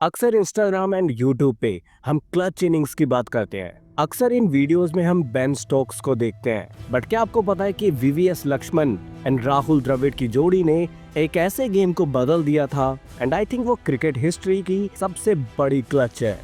अक्सर Instagram and YouTube पे हम क्लच इनिंग्स की बात करते हैं। अक्सर इन वीडियोस में हम बेन स्टोक्स को देखते हैं, बट क्या आपको पता है कि वीवीएस लक्ष्मण एंड राहुल द्रविड़ की जोड़ी ने एक ऐसे गेम को बदल दिया था। एंड आई थिंक वो क्रिकेट हिस्ट्री की सबसे बड़ी क्लच है।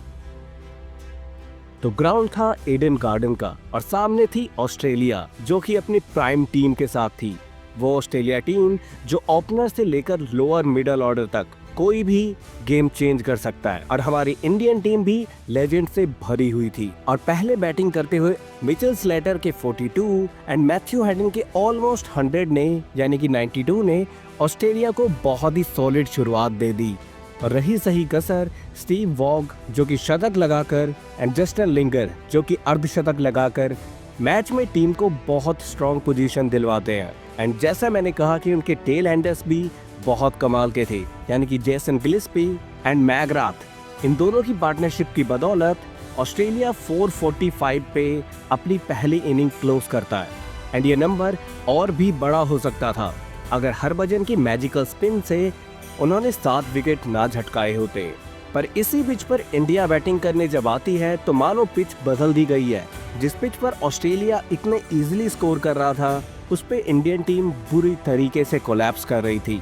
तो ग्राउंड था ईडन गार्डन का और सामने थी ऑस्ट्रेलिया, जो कि अपनी प्राइम टीम के साथ थी। वो ऑस्ट्रेलिया टीम जो ओपनर से लेकर लोअर मिडल ऑर्डर तक कोई भी गेम चेंज कर सकता है, और हमारी इंडियन टीम भी लेजेंड से भरी हुई थी। और पहले बैटिंग करते हुए मिचेल स्लेटर के 42 एंड मैथ्यू हेडन के ऑलमोस्ट 100 ने यानी कि 92 ने ऑस्ट्रेलिया को बहुत ही सॉलिड शुरुआत दे दी। और रही सही कसर स्टीव वॉग जो कि शतक लगाकर एंड जस्टिन लिंगर जो कि अर्धशतक लगाकर मैच में टीम को बहुत स्ट्रॉन्ग पोजीशन दिलवाते हैं। एंड जैसा मैंने कहा कि उनके टेल एंडर्स भी बहुत कमाल के थे, यानी कि जेसन गिलिस्पी एंड मैग्राथ। इन दोनों की पार्टनरशिप की बदौलत ऑस्ट्रेलिया 445 पे अपनी पहली इनिंग क्लोज करता है। एंड ये नंबर और भी बड़ा हो सकता था अगर हरभजन की मैजिकल स्पिन से उन्होंने 7 विकेट ना झटकाए होते। पर इसी पिच पर इंडिया बैटिंग करने जब आती है तो मानो पिच बदल दी गई है। जिस पिच पर ऑस्ट्रेलिया इतने इजीली स्कोर कर रहा था, उस पे इंडियन टीम बुरी तरीके से कोलैप्स कर रही थी,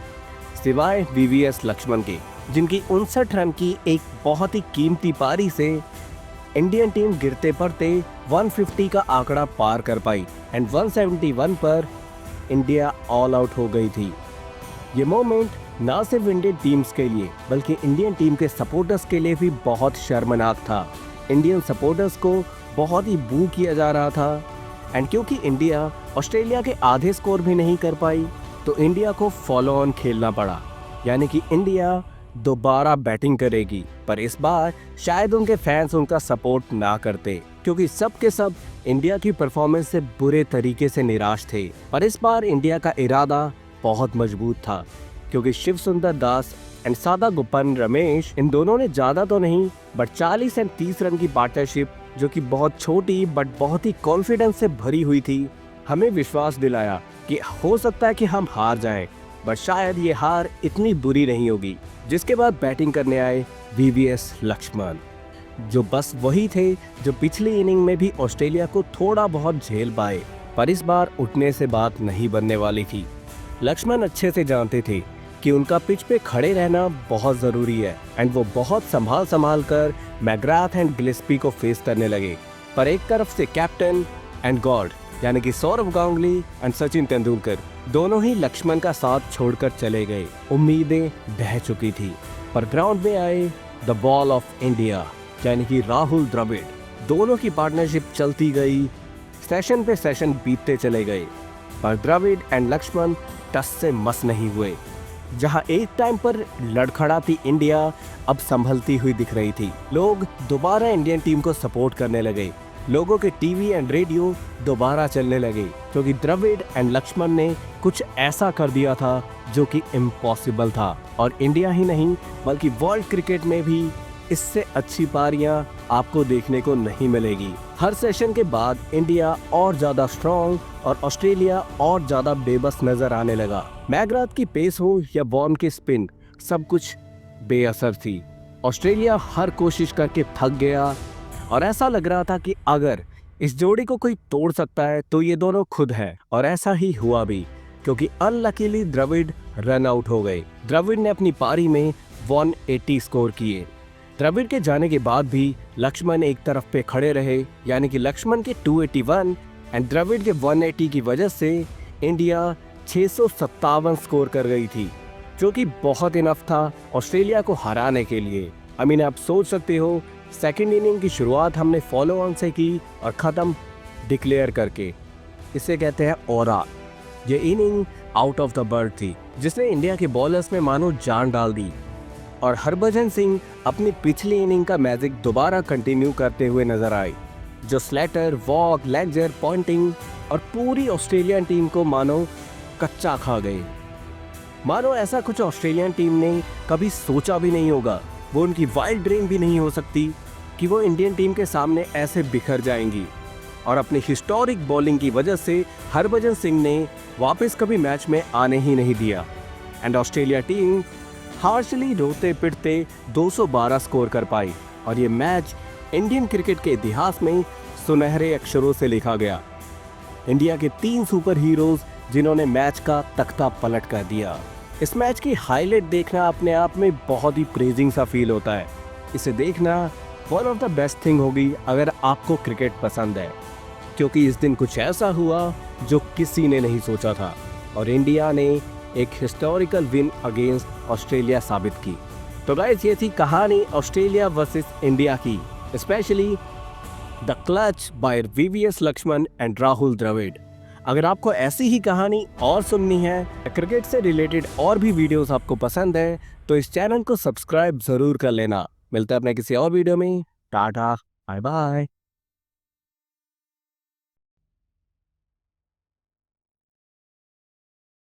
सिवाय वीवीएस लक्ष्मण के, जिनकी 59 रन की एक बहुत ही कीमती पारी से इंडियन टीम गिरते पड़ते 150 का आंकड़ा पार कर पाई। एंड 171 पर इंडिया ऑल आउट हो गई थी। ये मोमेंट ना सिर्फ इंडियन टीम्स के लिए बल्कि इंडियन टीम के सपोर्टर्स के लिए भी बहुत शर्मनाक था। इंडियन सपोर्टर्स को बहुत ही बू किया जा रहा था। एंड क्योंकि इंडिया ऑस्ट्रेलिया के आधे स्कोर भी नहीं कर पाई, तो इंडिया को फॉलो ऑन खेलना पड़ा, यानी कि इंडिया दोबारा बैटिंग करेगी। पर इस बार शायद उनके फैंस उनका सपोर्ट ना करते, क्योंकि सब के सब इंडिया की परफॉर्मेंस से बुरे तरीके से निराश थे। पर इस बार इंडिया का इरादा बहुत मजबूत था, क्योंकि शिव सुंदर दास एंड सादा गुप्पन रमेश, इन दोनों ने ज्यादा तो नहीं बट 40 एंड 30 रन की पार्टनरशिप, जो कि बहुत छोटी बट बहुत ही कॉन्फिडेंस से भरी हुई थी, हमें विश्वास दिलाया कि हो सकता है कि हम हार जाएं, बट शायद ये हार इतनी बुरी नहीं होगी। जिसके बाद बैटिंग करने आए वीवीएस लक्ष्मण, जो बस वही थे जो पिछली इनिंग में भी ऑस्ट्रेलिया को थोड़ा बहुत झेल पाए। पर इस बार उठने से बात नहीं बनने वाली थी। लक्ष्मण अच्छे से जानते थे कि उनका पिच पे खड़े रहना बहुत जरूरी है, एंड वो बहुत संभाल कर मैग्राथ एंड गिलिस्पी को फेस करने लगे। पर एक तरफ से कैप्टन एंड गॉड यानी कि सौरव गांगुली एंड सचिन तेंदुलकर दोनों ही लक्ष्मण का साथ छोड़कर चले गए। उम्मीदें बह चुकी थी। पर ग्राउंड में आए द बॉल ऑफ इंडिया यानी कि राहुल द्रविड़। दोनों की पार्टनरशिप चलती गई, सेशन पे सेशन बीतते चले गए, पर द्रविड़ एंड लक्ष्मण टस से मस नहीं हुए। जहां एक टाइम पर लड़खड़ाती इंडिया अब संभलती हुई दिख रही थी। लोग दोबारा इंडियन टीम को सपोर्ट करने लगे। लोगों के टीवी एंड रेडियो दोबारा चलने लगे, क्योंकि द्रविड़ एंड लक्ष्मण ने कुछ ऐसा कर दिया था जो कि इम्पॉसिबल था। और इंडिया ही नहीं बल्कि वर्ल्ड क्रिकेट में भी इससे अच्छी पारियां आपको देखने को नहीं मिलेगी। हर सेशन के बाद इंडिया और ज्यादा स्ट्रॉन्ग और ऑस्ट्रेलिया और ज्यादा बेबस नजर आने लगा। मैग्राथ की पेस हो या वॉर्न की स्पिन, सब कुछ बेअसर थी। ऑस्ट्रेलिया हर कोशिश करके थक गया और ऐसा लग रहा था कि अगर इस जोड़ी को कोई तोड़ सकता है तो ये दोनों खुद हैं। और ऐसा ही हुआ भी, क्योंकि अनलकीली द्रविड़ रन आउट हो गए। द्रविड़ ने अपनी पारी में 180 स्कोर किए। द्रविड़ के जाने के बाद भी लक्ष्मण एक तरफ पे खड़े रहे, यानी कि लक्ष्मण के 281 एंड द्रविड़ के 180 की वजह से इंडिया 657 स्कोर कर गई थी, जो कि बहुत इनफ था ऑस्ट्रेलिया को हराने के लिए। आप सोच सकते हो, सेकेंड इनिंग की शुरुआत हमने फॉलो ऑन से की और ख़त्म डिक्लेयर करके। इसे कहते हैं ओरा। ये inning out of the bird थी, जिसने इंडिया के बॉलर्स में मानो जान डाल दी। और हरभजन सिंह अपनी पिछली इनिंग का मैजिक दोबारा कंटिन्यू करते हुए नजर आए, जो स्लेटर, वॉग, लेंजर, पॉन्टिंग और पूरी ऑस्ट्रेलियन टीम को मानो कच्चा खा गए। मानो ऐसा कुछ ऑस्ट्रेलियन टीम ने कभी सोचा भी नहीं होगा। वो उनकी वाइल्ड ड्रीम भी नहीं हो सकती कि वो इंडियन टीम के सामने ऐसे बिखर जाएंगी। और अपनी हिस्टोरिक बॉलिंग की वजह से हरभजन सिंह ने वापस कभी मैच में आने ही नहीं दिया। एंड ऑस्ट्रेलिया टीम हार्शली रोते पिटते 212 स्कोर कर पाई और ये मैच इंडियन क्रिकेट के इतिहास में सुनहरे अक्षरों से लिखा गया। इंडिया के 3 सुपर हीरोज जिन्होंने मैच का तख्ता पलट कर दिया। इस मैच की हाईलाइट देखना अपने आप में बहुत ही प्रेजिंग सा फील होता है। इसे देखना one of the best thing होगी अगर आपको क्रिकेट पसंद है, क्योंकि इस दिन कुछ ऐसा हुआ जो किसी ने नहीं सोचा था और इंडिया ने एक हिस्टोरिकल विन अगेंस्ट ऑस्ट्रेलिया साबित की। तो गाइस, ये थी कहानी ऑस्ट्रेलिया वर्सेस इंडिया की, specially the clutch by VVS Laxman and Rahul Dravid. अगर आपको ऐसी ही कहानी और सुननी है, क्रिकेट से रिलेटेड और भी वीडियोस आपको पसंद है, तो इस चैनल को सब्सक्राइब जरूर कर लेना। मिलते हैं अपने किसी और वीडियो में। Tata, bye bye.